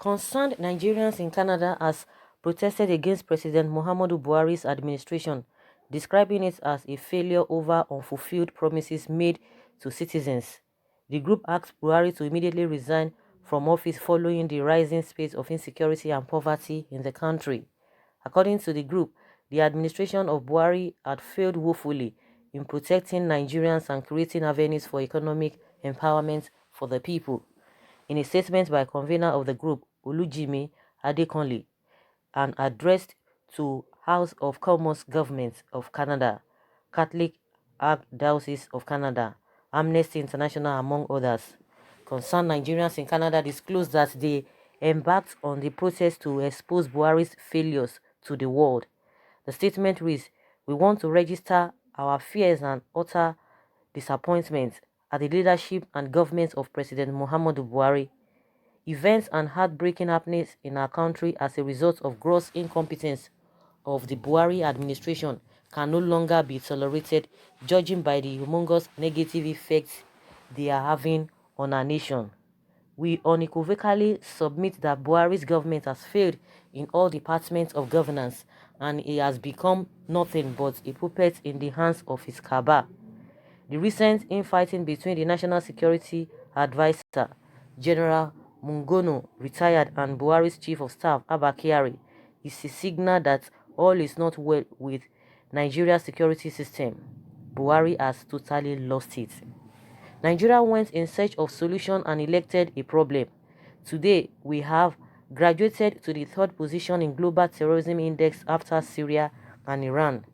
Concerned Nigerians in Canada has protested against President Muhammadu Buhari's administration, describing it as a failure over unfulfilled promises made to citizens. The group asked Buhari to immediately resign from office following the rising spate of insecurity and poverty in the country. According to the group, the administration of Buhari had failed woefully in protecting Nigerians and creating avenues for economic empowerment for the people. In a statement by convener of the group, Olujimi Adekunle, and addressed to House of Commons Government of Canada, Catholic Archdiocese of Canada, Amnesty International, among others, concerned Nigerians in Canada disclosed that they embarked on the protest to expose Buhari's failures to the world. The statement reads, "We want to register our fears and utter disappointment at the leadership and government of President Muhammadu Buhari. Events and heartbreaking happenings in our country as a result of gross incompetence of the Buhari administration can no longer be tolerated, judging by the humongous negative effects they are having on our nation. We unequivocally submit that Buhari's government has failed in all departments of governance, and he has become nothing but a puppet in the hands of his cabal. The recent infighting between the National Security Advisor, General Mungono, retired, and Buhari's Chief of Staff, Abba Kyari, is a signal that all is not well with Nigeria's security system. Buhari has totally lost it. Nigeria went in search of solution and elected a problem. Today, we have graduated to the third position in global terrorism index after Syria and Iran.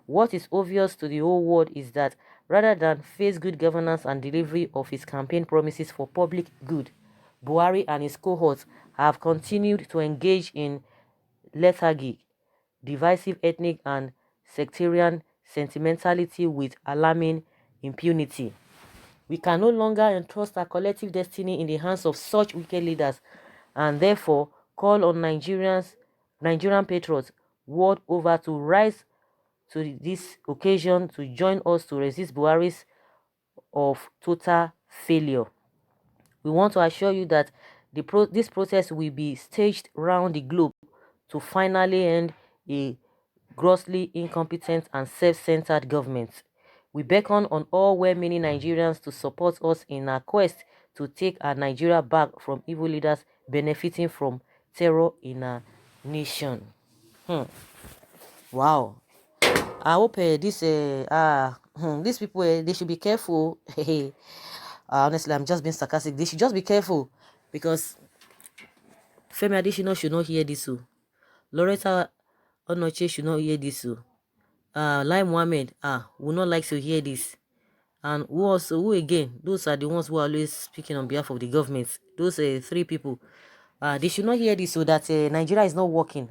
What is obvious to the whole world is that rather than face good governance and delivery of his campaign promises for public good, Buhari and his cohorts have continued to engage in lethargy, divisive ethnic and sectarian sentimentality with alarming impunity. We can no longer entrust our collective destiny in the hands of such wicked leaders, and therefore call on Nigerian patriots world over to rise to this occasion to join us to resist Buhari's of total failure. We want to assure you that this process will be staged around the globe to finally end a grossly incompetent and self-centered government. We beckon on all well-meaning Nigerians to support us in our quest to take our Nigeria back from evil leaders benefiting from terror in our nation." Wow. I hope these people they should be careful. Honestly, I'm just being sarcastic. They should just be careful because Femi Adesina should not hear this. Loretta Onoche should not hear this. Lai Mohammed will not like to hear this. And who again? Those are the ones who are always speaking on behalf of the government. Those three people. They should not hear this so that Nigeria is not working.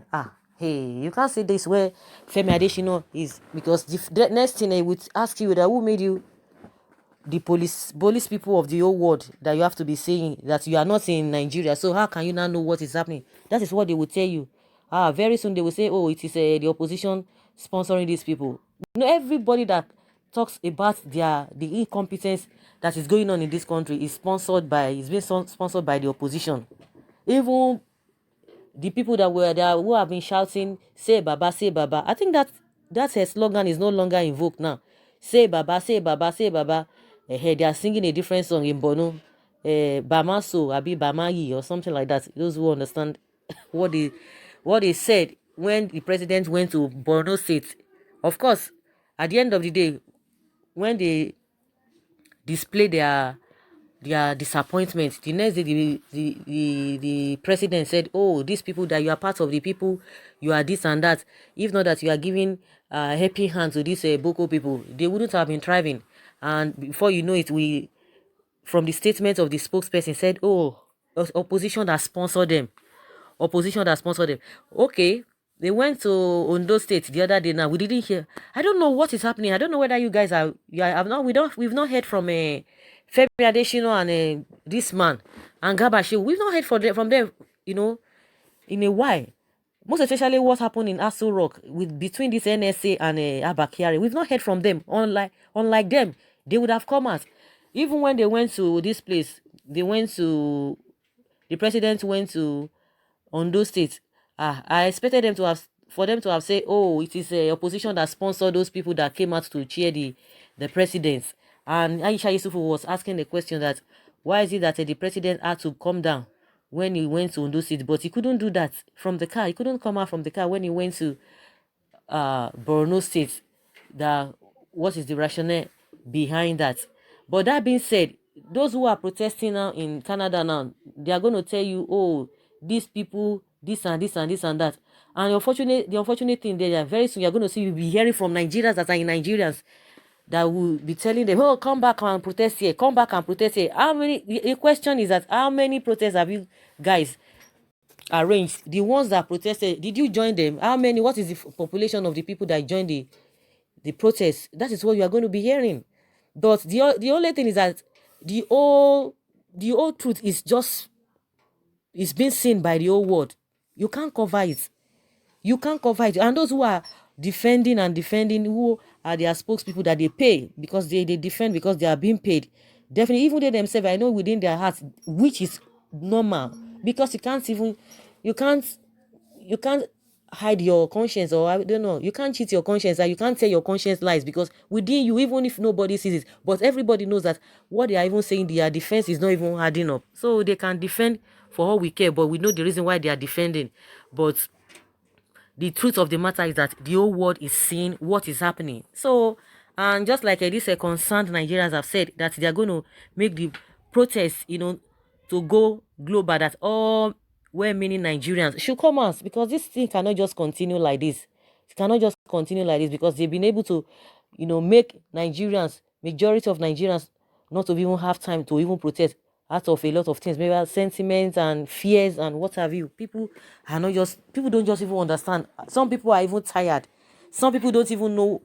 Hey, you can't say this where Femi Adesina is, because the next thing I would ask you that who made you the police people of the whole world that you have to be saying that you are not in Nigeria. So how can you now know what is happening? That is what they will tell you. Very soon they will say, oh, it is the opposition sponsoring these people. Everybody that talks about the incompetence that is going on in this country is being sponsored by the opposition. Even the people that were there who have been shouting, "Say Baba, say Baba." I think that slogan is no longer invoked now. Say Baba, say Baba, say Baba. They are singing a different song in Bono. Bamaso, Abi Bamayi, or something like that. Those who understand what they said when the president went to Borno State. Of course, at the end of the day, when they display their disappointment, the next day the president said, "Oh, these people that you are part of the people, you are this and that. If not that you are giving a helping hand to these Boko people, they wouldn't have been thriving." And before you know it, from the statement of the spokesperson said, "Oh, opposition that sponsored them, opposition that sponsored them." Okay, they went to Ondo State the other day. Now we didn't hear. I don't know what is happening. I don't know whether you guys are. We've not heard from Femi Adesina and this man and Gabashi. We've not heard from them. In a while. Most especially what happened in Aso Rock between this NSA and Abba Kyari. We've not heard from them. Unlike them, they would have come out. Even when they went to this place, the president went to on those states. I expected them to have for them to have said, oh, it is a opposition that sponsored those people that came out to cheer the president. And Aisha Yusufu was asking the question that why is it that the president had to come down when he went to Ondo State, but he couldn't do that from the car. He couldn't come out from the car when he went to Borno State. That what is the rationale behind that? But that being said, those who are protesting now in Canada now, they are going to tell you, oh, these people, this and this and this and that. And the unfortunate thing, they are very soon you're going to see, you'll be hearing from Nigerians that are in Nigerians that will be telling them, oh, come back and protest here, come back and protest here. How many? The question is that how many protests have you guys arranged? The ones that protested, did you join them? How many? What is the population of the people that joined the protest? That is what you are going to be hearing. But the only thing is that the whole truth is just is being seen by the whole world. You can't cover it. You can't cover it. And those who are defending, who are their spokespeople that they pay because they defend because they are being paid. Definitely, even they themselves, I know within their hearts, which is normal, because you can't hide your conscience, or I don't know, you can't cheat your conscience, and you can't tell your conscience lies, because within you, even if nobody sees it, but everybody knows that what they are even saying, their defense is not even adding up. So they can defend for all we care, but we know the reason why they are defending. But the truth of the matter is that the whole world is seeing what is happening. So, and just like these concerned Nigerians have said that they are going to make the protests, to go global, that all well-meaning Nigerians should come out, because this thing cannot just continue like this. It cannot just continue like this, because they've been able to, make majority of Nigerians not to even have time to even protest out of a lot of things, maybe sentiments and fears and what have you. People don't just even understand. Some people are even tired. Some people don't even know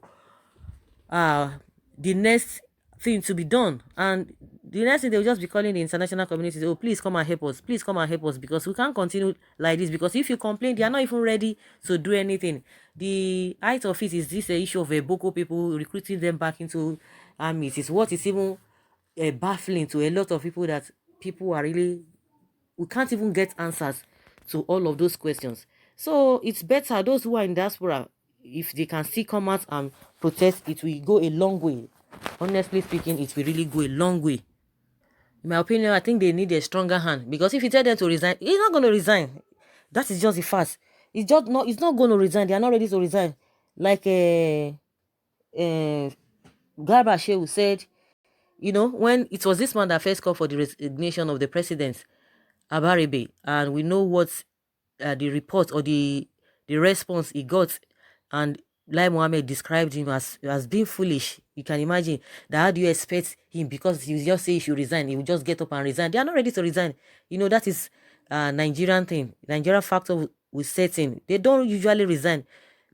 the next thing to be done, and the next thing they'll just be calling the international community, oh, please come and help us, please come and help us, because we can't continue like this. Because if you complain, they are not even ready to do anything. The height of it is this issue of Boko people, recruiting them back into armies. Is what is even baffling to a lot of people, that people are really, we can't even get answers to all of those questions. So it's better those who are in diaspora, if they can still come out and protest, it will go a long way. Honestly speaking, it will really go a long way. In my opinion, I think they need a stronger hand, because if you tell them to resign, he's not going to resign. That is just the fact. It's not going to resign. They are not ready to resign. Like Garba Shehu said, when it was this man that first called for the resignation of the president, Abarebe, and we know what the report or the response he got, and Lai Mohammed described him as being foolish. You can imagine that. How do you expect him, because he just say he should resign, he will just get up and resign? They are not ready to resign. That is Nigerian thing. Nigerian factor will set in. They don't usually resign.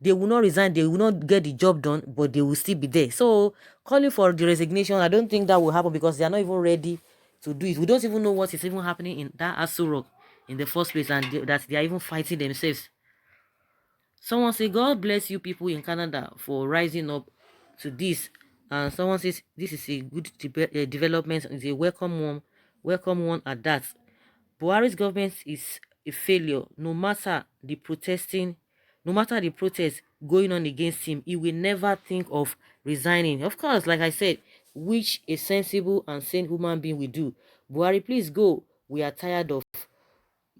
They will not resign, they will not get the job done, but they will still be there. So calling for the resignation, I don't think that will happen, because they are not even ready to do it. We don't even know what is even happening in that Aso Rock in the first place, and that they are even fighting themselves. Someone say, God bless you people in Canada for rising up to this. And someone says, this is a good development. It's a welcome one at that. Buhari's government is a failure. No matter the protest going on against him, he will never think of resigning. Of course, like I said, which a sensible and sane human being will do. Buhari, please go. We are tired of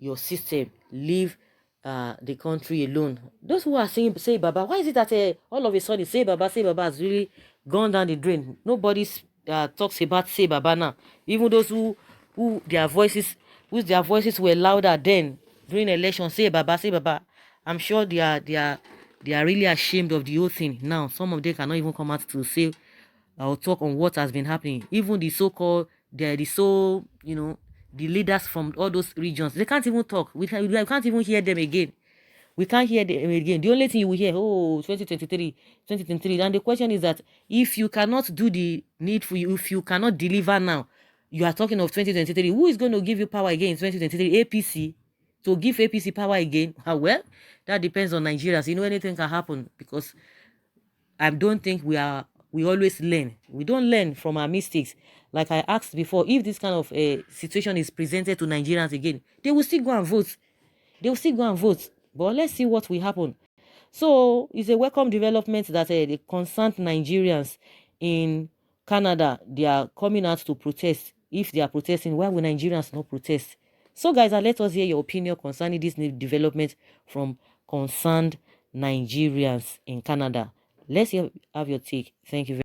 your system. Leave the country alone. Those who are saying say Baba, why is it that all of a sudden say Baba has really gone down the drain? Nobody talks about say Baba now. Even those whose their voices were louder then during election, say Baba. I'm sure they are really ashamed of the whole thing now. Some of them cannot even come out to say or talk on what has been happening. Even the so-called the leaders from all those regions, they can't even talk. We can't even hear them again. We can't hear them again. The only thing you will hear, 2023. And the question is that if you cannot do the needful, if you cannot deliver now, you are talking of 2023. Who is going to give you power again in 2023? APC. To give APC power again? Well, that depends on Nigerians. Anything can happen, because I don't think we always learn. We don't learn from our mistakes. Like I asked before, if this kind of situation is presented to Nigerians again, they will still go and vote. they will still go and vote. But let's see what will happen. So it's a welcome development that the concerned Nigerians in Canada, they are coming out to protest. If they are protesting, why will Nigerians not protest? So guys, let us hear your opinion concerning this new development from concerned Nigerians in Canada. Let's have your take. Thank you very much.